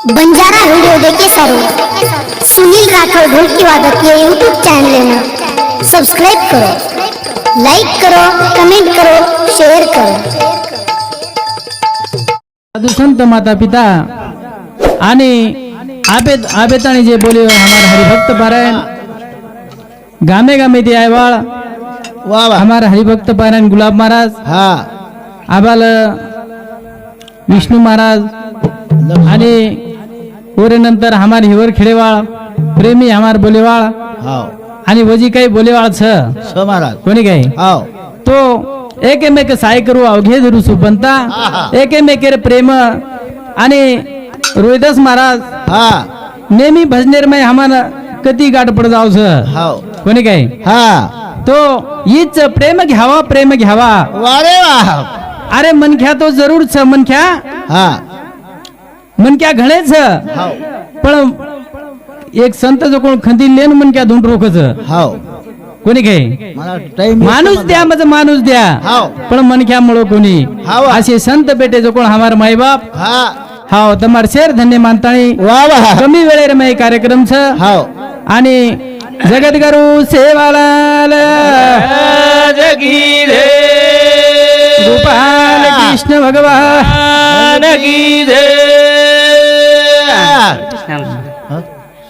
Banjara video देखे सारो सुनील राठौर ढोलकी वादक ये यूट्यूब चैनल ने सब्सक्राइब करो, लाइक करो, कमेंट करो, शेयर करो। साधु संत माता पिता आणि आबेताणी जे बोले हमारे हरिभक्त पारायण गामे गामे ते आयवाळ वाह वाह हमारे हरिभक्त पारायण गुलाब महाराज हा आबाल विष्णू महाराज आणि ओरे नंतर हमारे हिवर खेडेवाळ प्रेमी हमार बोलेवाळ हाव आणि वजी काही बोलेवाळ छ महाराज कोणी काही हाव तो एकेमेक सहाय करू अवघे धरू सुपंता एकेमेकेर प्रेम आणि रोहिदास महाराज हा नेहमी भजनेरमय हमारा कधी गाठ पड जाऊ हाव कोणी काही हा तो हीच प्रेम घ्यावा वारे वाह अरे मनख्या तो जरूर छ मनख्या हा मनक्या घणेच हाव पण एक संत जो कोण खंदी लेन मनक्या धुंड रोखच हाव कोणी काही मला टाइम माणूस द्या म्हणजे माणूस द्या हाव पण मनख्या मुळे कोणी हाव. असे संत बेटे जो कोण हमार माई बाप हा हाव तमार शेर धन्य मानताणी वाह वाह कमी वेळेर मै कार्यक्रम छ हाव आणि जगद्गुरु सेवालाल जगी रे गोपाल कृष्ण भगवान की रे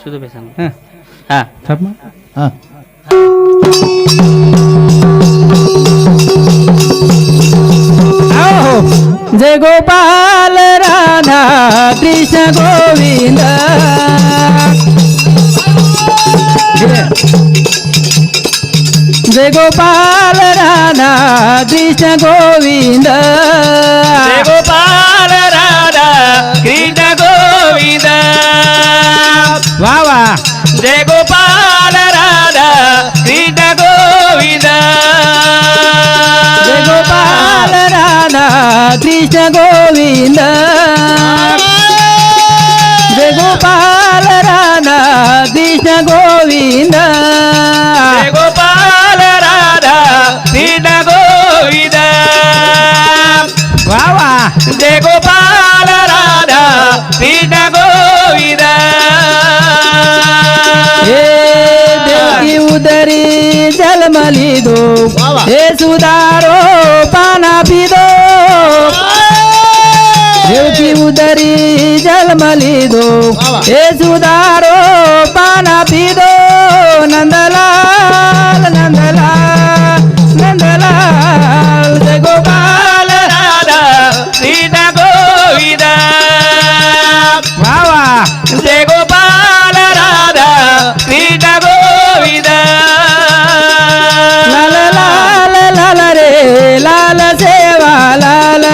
शुद्ध बेसन हं. हाँ थाप मग. हा आओ. जय गोपाल राधा कृष्ण गोविंद जय गोपाल राधा कृष्ण गोविंद गोपाल राधा कृष्ण गोविंद वा वा जय गोपाल राधा कृष्ण गोविंद जय गोपाल राधा कृष्ण गोविंद जय गोपाल राधा कृष्ण गोविंद जय गोपाल राधा कृष्ण गोविंद वा वा जय गोपाल राधा कृष्ण गोविंद हे देवकी उदरी जलमली दो वा वा. हे सुधारो पाना पिदो देवकी उदरी जलमली दो वा वा. हे सुधारो पाना पिदो नंदलाल नंदलाल नंदलाल जय गोपाल राधा कृष्ण गोविंद वा वा जय गोपाल राधा कृष्ण गोविंद लाल लाल लाल रे लाल सेवा लाल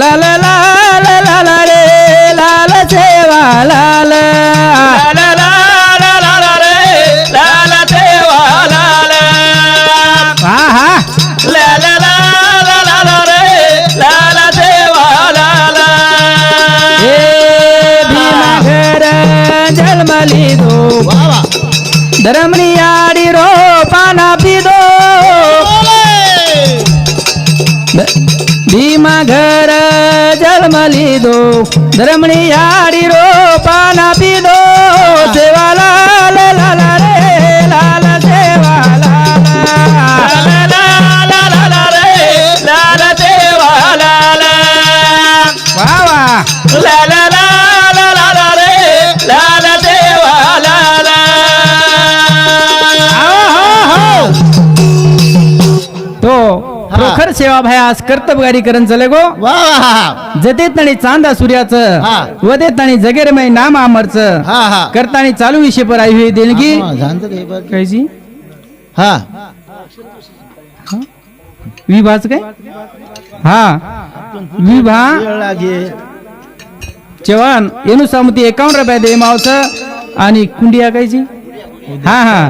लाल लाल लाल रे लाल सेवा लाल लाल लाल लाल रे लाल देवा लाल आहा लाल लाल लाल रे लाल देवा लाल हे भीमा घर जलमली दो वाह वाह धरमनी आडी रो पाना पिदो भीमा घर जलमली दो धरमणी आडी रो पाना पिदो सेवा लाल लाल रे लाल सेवा लाल लाल लाल रे लाल देवा लाल वा वा लाल लाल लाल रे लाल देवा लाल तो प्रखर सेवा भयास कर्तबगारी करण चले गो वाह वाह जतेत आणि चांदा सूर्याचं हा. वदेत आणि जगेरमय नाम अमरचं हा हा करतानी चालू विषय पर आई हुई देणगी हा, जानतो ते बरं. कायची हा विभाच काय हा विभा वेळ लागे चव्हाण येणू सामती 51 रुपये दे मावचं आणि कुंडिया कायची हा हा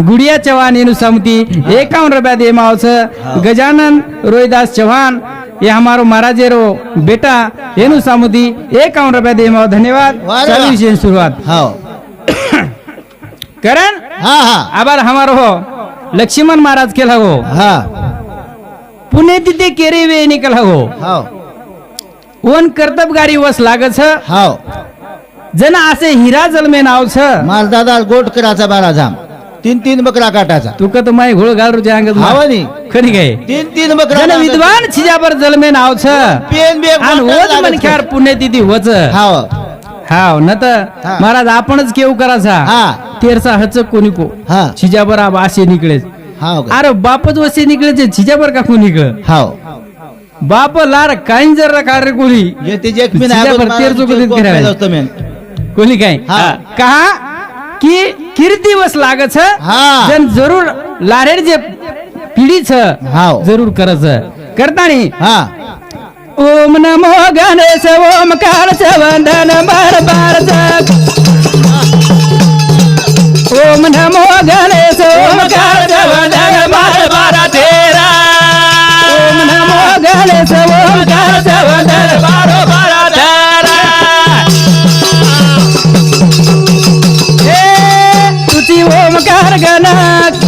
गुडिया चव्हाण येणू सामती 51 रुपये दे मावचं गजानन रोहिदास चव्हाण ये हमारो महाराजेरो बेटा येणू सामती 51 रुपये दे माव धन्यवाद वाह रे चालू वाह. विषय सुरुवात हाव करण हा हा आभार हमारो हो लक्ष्मण महाराज केला हो हा पुणे तिथे केरे वे निकला हो हाव ओन कर्तबगारी वस लागत छ हाव जन असे हिरा जलमे नाव छ माझ दादा गोट कराचा बारा जाम 3 बकरा काटाचा तू का माय घोळ घाल रुचे अंगत हाव नी खरी काय 3 बकरा जन विद्वान छिजाबर जलमे नाव छ पेन बे आणि ओज मनख्यार पुण्यतिथी वच हाव हाव न तर हा. महाराज आपणच केव करायचा हा तेरसा हच कोणी को हा छिजाबर अब आशे निकळे हाव का? अरे बापच वसे निकळे छिजाबर का कोणी निकळ हाव बाप लार काइन जर कार्य कोणी ये ते एक मिनिट तिच्या अगोदर भरतीवर मला जो कधी कोण फिरायला. पाहिलं होतं मेन. कोणी काय हा. कहा की कीर्ती वस लागत छ हा. जन जरूर लारेर जे पिढी छ हाव. जरूर करच करतानी हा ओम नमो गणेश ओमकार च वंदन बार बार च ओम नमो गणेश ओमकार च वंदन बार बार तेरा ओम नमो गणेश ओमकार च वंदन बारो बारा तेरा तुझी ओमकार गणक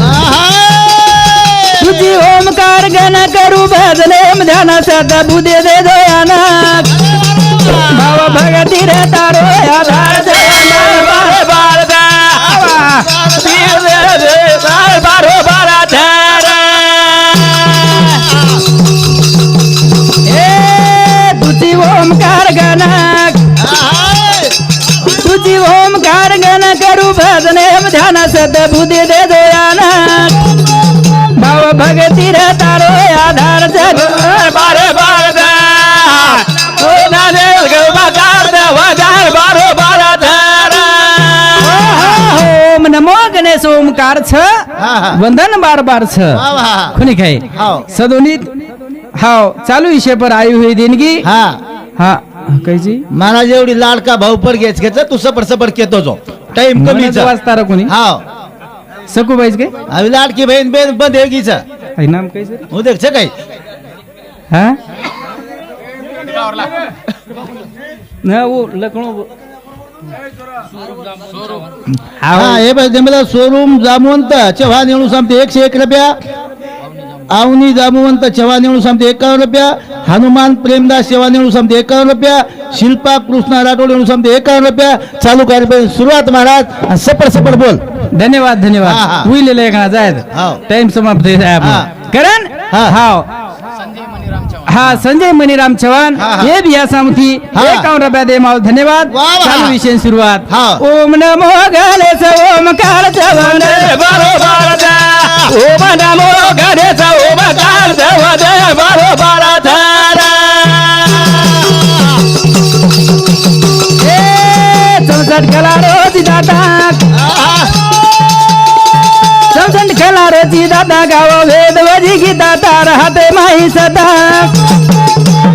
तुझी ओमकार गण करू भजने ध्यान सदा बुद्धे दे दोयानक भाव भगती रे तारो आधार बारो बारा तेरा बारो बारा तेरा तुझी ओमकार गणक तुझी ओमकार गण करू भजने ध्यान सदा बुद्धे दे दोयानक भाव भगती रे तारो आधार जग बारो बारा ओ नाने गबाकार दे वजार बारो बारा तेरा ओम नमो गणेश ओमकार छ हा. वंदन बार बार छ वा वा. खुनी काय हाव. सदोनित हाव चालू विषय पर आई हुई देणगी हा हा कैची मला जेवढी लाडका भाऊ पर घेतलं तू सपड केतो जो टाइम कमीचा वाचतारा कोणी हाव सकू बाईच काय अभी लाडकी बहीण बेन बंद हेगीचा आई नाम कैसे उदेख छ काही हा ना वो लखनऊ हा हे बघ मला शोरूम जामवंत चव्हाण येऊन सांगते 101 रुपया आवनी जामवंत चव्हाण येऊन सांगते 51 रुपया हनुमान प्रेमदास चव्हाण येऊन सांगते 51 रुपया शिल्पा कृष्णा राठोड येऊन सांगते 51 रुपया चालू कार्यक्रम सुरुवात महाराज आणि सपड बोल धन्यवाद हा, हा. धन्यवाद हुई ले एका जायद हाव. टाइम समाप्त है हा. आप करण हा. हाव हाँ संजय मनीराम चौहान हा, हा. ये भी आसाम थी हा. 51 रुपया दे माओ धन्यवाद वाह, वाह. चालू विषय शुरुआत हा. ओम नमो गणेश ओमकार चवन बारो बारा तेरा ओ नमो गणेश ओमकार दे वजार बारो बारा तेरा चौसठ कला रोजी दाता चौसठ कला रोजी दाता गाव वेद वजी गीता तार हाते माही सदा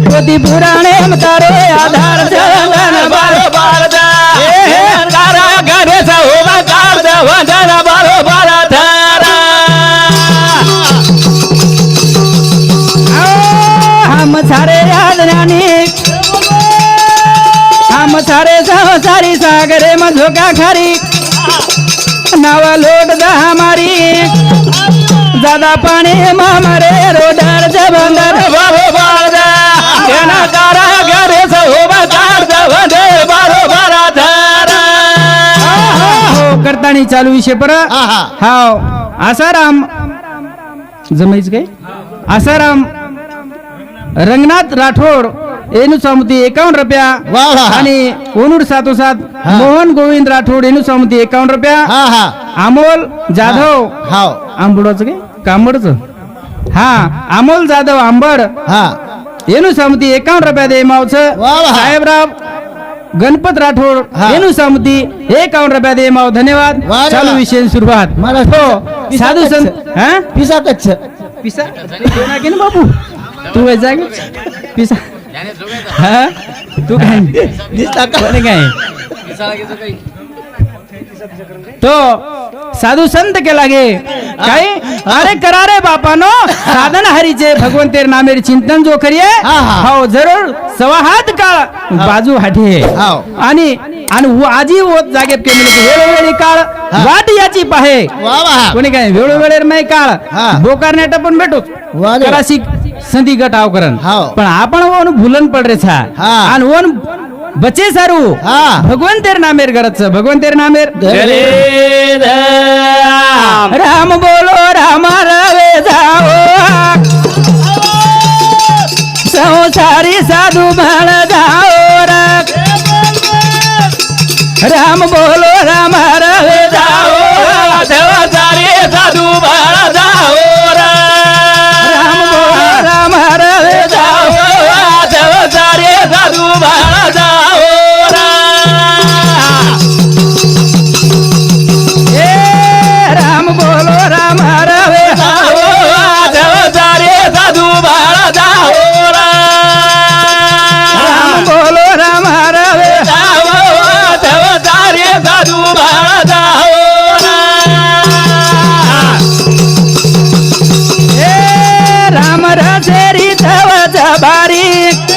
पोती पुराणे मतारो आधार चरण बारो बारा तेरा गणेश ओमकार दे वजार बारो बारा तेरा हम सारे याद रानी हम सारे सारी सागरे मधोका खारी नावा लोट दा हमारी ज्यादा पानी मामरे रोडर जबंदर बारो बारा तेरा कारा गणेश ओमकार दे वजार बारो बारा तेरा हो करतानी चालू विषय पर हा. हाव आसाराम जमायच काय आसाराम रंगनाथ राठोड एनु सामुती 51 रुपया वा वा. आणि ओनूर सातोसात हा. मोहन गोविंद राठोड एनु सामुती 51 रुपया हा हा अमोल जाधव हाव आंबोडाचं काय कांबडच हा अमोल जाधव आंबड हा एनु सामुती 51 रुपया दे मावच वा वा. साहेबराव गणपत राठोड हा. एनु सामुती 51 रुपया दे माव धन्यवाद वा वा. चालू विषय सुरुवात मला हो साधू संत हा पिसा कच्छ पिसा कोणा की ना बाबू तू काय जागे पिसा हा तू काय दिसला का कोणी काय तो साधू संत के लागे काय अरे करारे बापानो साधन हरीचे भगवंतेर नामेर चिंतन जो करिये हा, हा. हो जरूर सवाहात काळ बाजू हाठी आहे हाव. आणि आजी होत जागेत केली वेळोवेळी काळ हा. वाट याची पाहे वा वा कोणी काय वेळोवेळेर नाही काळ हा. बोकारनेट पण भेटूच वा रे. कराशी संधी गटाव करन हाव. पण आपण ओन भूलन पड रे छा हा. आणि ओन बचे सारू हा. भगवंतेर नामेर गरज भगवंतेर नामेर हरे राम राम बोलो राम रवे जाओ संसारी साधू बळ जाओ राम बोलो राम रवे जाओ देवचारी साधू बाळ जाओ राम बोलो राम रवे जाओ देवचारी साधू बाळ जाओ ए राम बोलो राम रवे जाओ देवचारी साधू बाळ जाओ राम बोलो राम रवे देवचारी साधू बाळ जाओ ए राम रसेरी तवच बारीक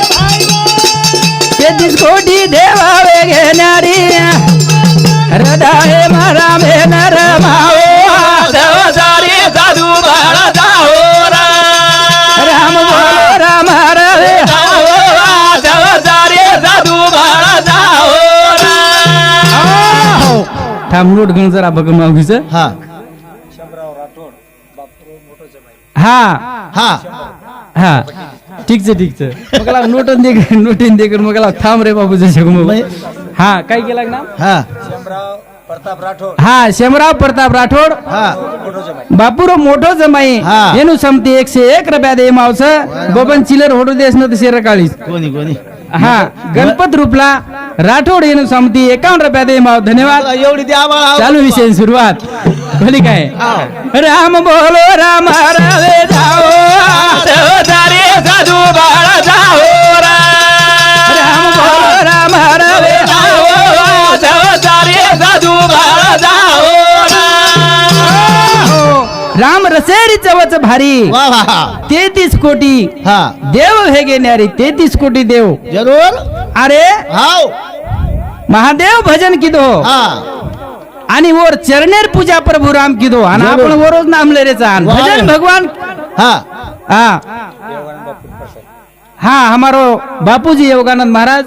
तेहतीस कोटी देवा घेणारी हृदय मारा मे नर माओ देवचारी साधू बाळ जाओ राम बोलो राम रवे देवचारी साधू बाळ जाओ थांब नोट घेऊन जरा बघ मागीच हा हा हा हा ठीकच मग नोटीन दे कर मग थांब रे बाबू जसे हा काय केला ना हा हा शमराव प्रताप राठोड हा बापूर मोठो जमाई हा. एनु समती 101 रुपया दे मावस बबन चिलर होडू देस न शेर काळीस कोणी कोणी हा गणपत रूपला राठोड एनु समती 51 रुपया दे माव धन्यवाद एवढी द्या बाळा चालू विषय सुरुवात बोली काय राम बोलो राम रवे जाओ देवचारी साधू बाळ जाओ राम बोलो राम रवे जाओ देवचारी साधू बाळ जाओ राम रसेरी चवच भारी वा वा 33 कोटी हा देव हे घेणारी 33 कोटी देव जरूर अरे हाव महादेव भजन किदो हा आणि वर चरणेर पूजा प्रभु राम किदो आणि जरूर. आपण वरोज नाम ले रेचा आणि वाह. भजन भगवान हा हा हा हमारो बापूजी योगानंद महाराज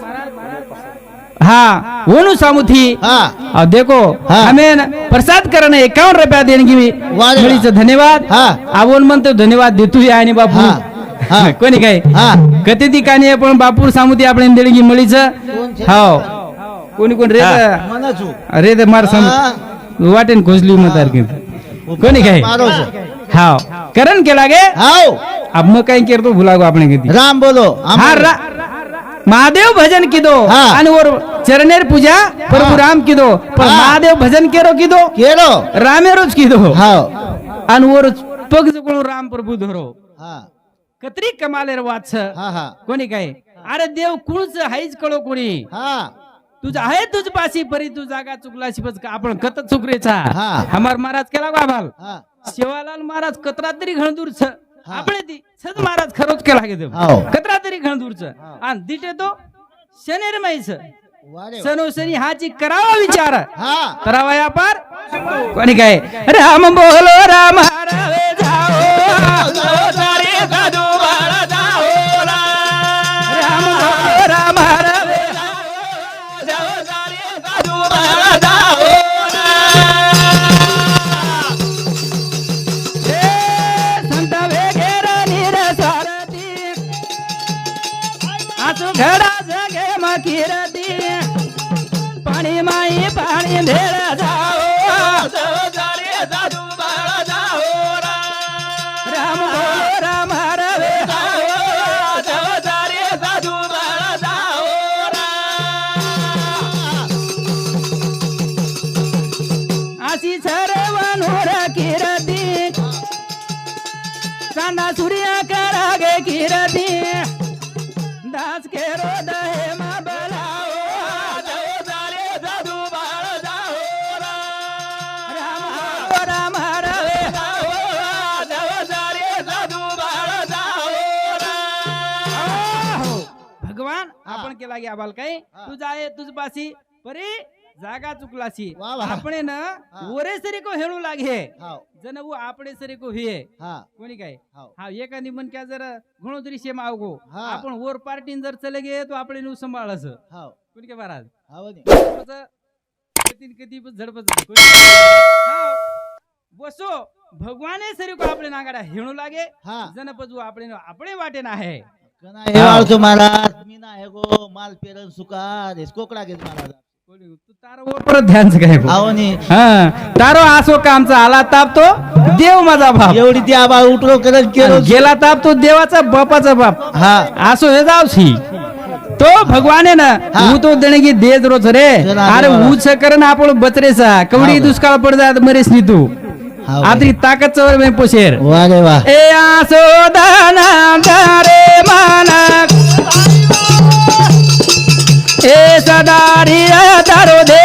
हाँ ओनु सामुथी हाँ और देखो हाँ। हमें प्रसाद करने 51 रुपया देने की वाह रे मिळीचं धन्यवाद हाँ। आवोन म्हणतो धन्यवाद देतो या आणि बापू हाँ। हाँ। कोणी काय हाँ। कधी ठिकाणी आपण बापूर सामुथी आपण देणगी मिळीचं हाव कोणी कोण रे मनाचू अरे ते मार हाँ। सम वाटेन खोजली मतार की कोणी काय मारोस हाव करण केला गे हाव अब मग काय करतो भुलागो आपण किती राम बोलो हा महादेव भजन किदो हाँ। आणि वर चरणेर पूजा प्रभु राम किदो पण हाँ। महादेव भजन केरो किदो केलो रामेरोज किदो हाव आणि वर पग जगळून राम प्रभु धरो हा कत्री कमालेर वाच हा हा कोणी काय अरे देव कुळच हाईच कळो कोणी हा तुझा आहे तुझ पाशी परी तू जागा चुकला शिपच का आपण कत चुकरेचा हाँ। हमार महाराज केला गाभाल हा शिवालाल महाराज कतरा तरी घणदूर छ आपले ती छद महाराज खरोच केला गे देव हाव. कतरा तरी घणदूर छ आणि दिटे तो शनेर मैस वारे सनोसनी हाची करावा विचार हा करावा या पार कोणी काय राम बोलो राम हरवे जाओ देवचारी साधू बाळ जाओ राम बोलो राम हरवे देवचारी साधू बाळ जाओ संत वेगेर नीर सारथी आसू घडा जगे मकिरती पाणी माई पाणी भेळ जाओ देवचारी साधू बाळ जाओ राम बोलो राम हरवे देवचारी साधू बाळ जाओ आशी सर्वनूर किरती चांदा सूर्य करागे किरती दास केरो दहे मा बलाओ देवचारी साधू बाळ जाओ राम बोलो राम हरवे देवचारी साधू बाळ जाओ आहो. भगवान आपण केला गे आबाल काय तुझा आहे तुझ पाशी परी जागा चुकलासी वा वा. આપણે ન ઓરે સરીકો હેણું લાગે हाव જનવું આપણે સરીકો હિયે हा कोणी काय हाव हा एखादी मन क्या जर घणो दृश्यમાં આવગો हा. आपण ओर पार्टीन जर चले गे तो આપણે નું સંભાળસ हाव कोणी काय महाराज हाव नी. कधी कधी झडपच हा बसो भगवाने सरीको આપણે નાગાડા હેણું લાગે हा જન પજુ આપણે वाटे ना आहे कना हे वाळतो महाराज मी ना हे गो माल पेरण सुकार हेच कोकडा घेत महाराज तू तारो वर परत ध्यान काय हाव नी. हा तारो आसो कामचा आला ताप तो देव माझा बाप एवढी ती आबा उठलो करत केलो गेला ताप तो देवाचा बापाचा बाप हा आसो हे जावशी तो भगवाने ना हा. ऊ तो देणे की देज रोज रे जरा अरे देवाला. ऊच करण आपण बचरेसा कवडी हा. दुष्काळ पड जात मरेस नी तू हाव आतरी ताकद चवर में पोशेर वा रे वा ए आसो दाना दारे मानक ए सदारी तारो दे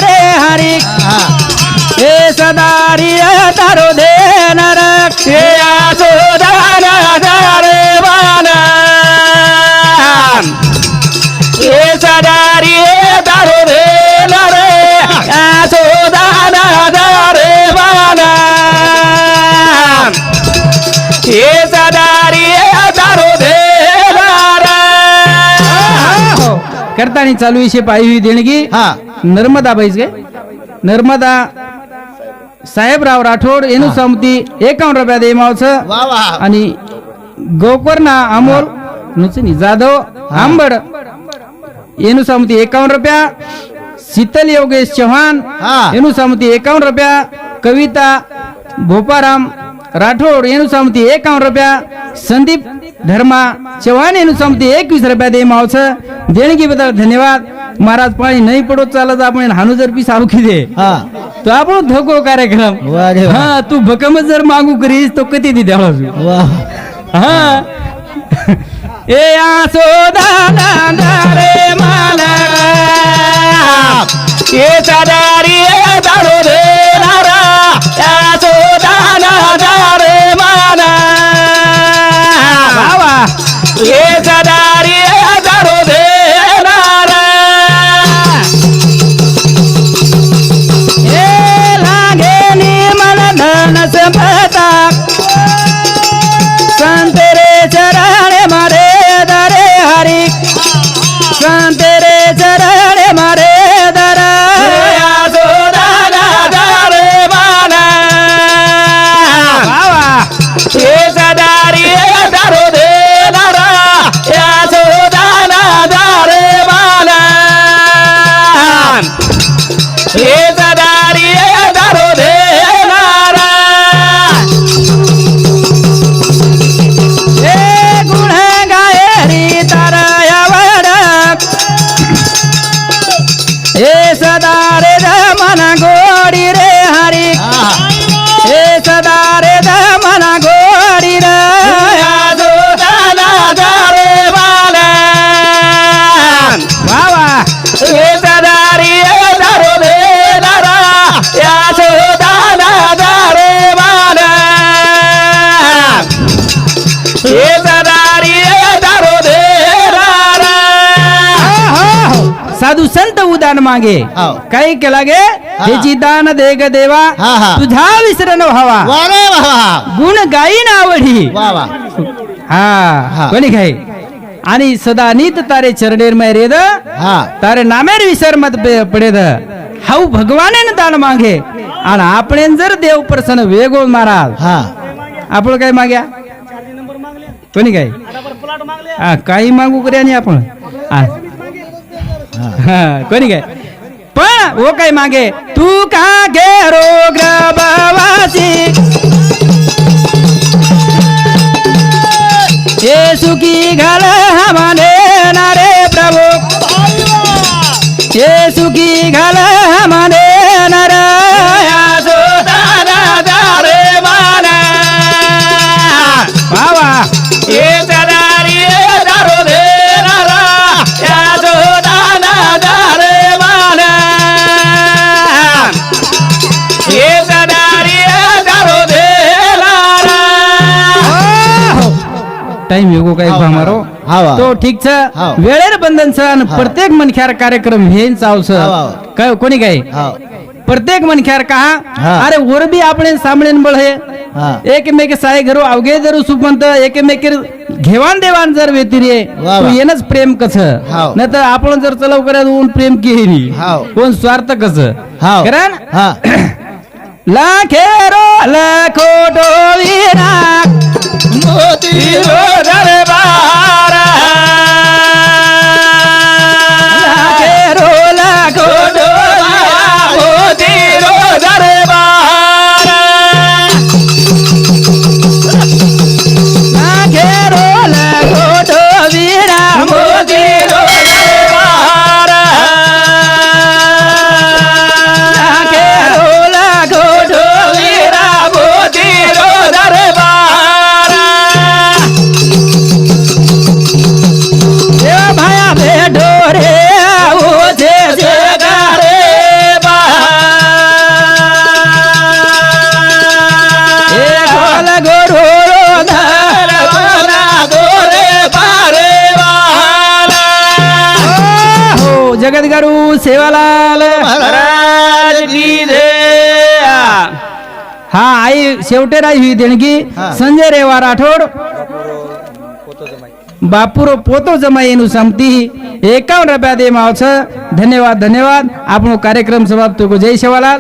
रे हरी हा ए सदारी तारो दे नरक ए आसो दाना दारे मानक ए सदारी तारो दे रे आसो दाना दारे मानक ए सदारी तारो दे करतानी चालू विषय पायी हुई देणगी हा नर्मदा बाईच गे नर्मदा साहेबराव राठोड एनु समती 51 रुपया देमावच वा वा आणि गोकर्णा अमोल नुचनी जाधव आंबड एनु समती 51 रुपया शीतल योगेश चव्हाण हा. एनु समती 51 रुपया कविता भोपाराम राठोड एनु समती 51 रुपया संदीप धर्मा चव्हाण एनु समती 21 रुपया दे मावच देणगी बद्दल धन्यवाद महाराज पाणी नाही पडो चालत आपण हानू जर पी सारू दे हा तो आपण धोको कार्यक्रम वा रे वा हा तू भकम जर मागू करीस तो कधी दी द्यावा वा हा ए आसो दाना रे माला ए सदारी दारो रे नारा आसो दाना रे माला बाबा ए सदारी दारो रे नारा ए लागे नी मन धन संपता संत रे चरण मारे दरे हरि संत रे चरण मारे दरा आसो दाना दरे बाना बाबा ए सदारी दारो दे नरा आसो दाना दरे बाना ए सदारी दारो दे नरा ए गुण गायरी तारायावर ए सदा रे मना गोडी रे हरी ए सदा रे मना गोडी रे आजो दाना दारे बाला बाबा ए सदा रे दारो दे दारा आजो दाना दारे बाला ए सदारी दारो दे रारा साधू संत उदान मागे हाव. काही केला गे त्याची दान दे ग देवा हा, हा. तुझा विसरण व्हावा वा रे वा गुण गायीन आवडी वा वा हा हा. कोणी काय आणि सदा नीत तारे चरणेर मै रेद हा तारे नामेर विसर मत पडेद हाऊ भगवाने दान मागे आणि आपण जर देव प्रसन्न वेगो महाराज हा आपण काय माग्या कोणी काय हा काही मागू करे आणि आपण हा. हा, कोणी काय पण वो काय मागे तू का गे रोग बाबाची हे सुखी घाल हमाने नारे प्रभु हे सुखी घाल हमाने नारा बाबा हे सदारी दारो दे नारा याजो दाना दारे माना हे सदारी दारो दे नारा टाइम येगो काय मारो हा. तो ठीक छ हा. वेळेर बंधन छ आणि प्रत्येक मनख्यार कार्यक्रम हेन चावस हा. काय कोणी काय हा प्रत्येक मनख्यार कहा हा. अरे वर भी आपण सामने बळे हा. एकमेक साय घरो अवघे जरू सुपंत एकमेक घेवान देवान जर वेतिरे वा वा. तू येनच प्रेम कस हाव. नाही तर आपण जर चलव करत ऊन प्रेम केली हाव. कोण स्वार्थ कस हाव. कारण हा लाखेरो लाखोटो वीरा मोती दरबार लाखेरो लाखोटो मोतीरो दरबार लाखेरो लाखोटो वीरा मोतीरो दरबार लाखेरो लाखोटो वीरा मोतीरो दरबार देवा भाया भेटो रे ओ जे जे जगारे ए गोल गोरो धर बाला गोरे पारे वाला हो जगत गुरु सेवालाल महाराज की जय हा आई शेवटे राई हुई देणगी हा. संजय रेवा राठोड बापुरो पोतो जमाई एनु समती 51 रुपया दे माव छ धन्यवाद धन्यवाद આપણો કાર્યક્રમ સમાપ્ત को जय सेवालाल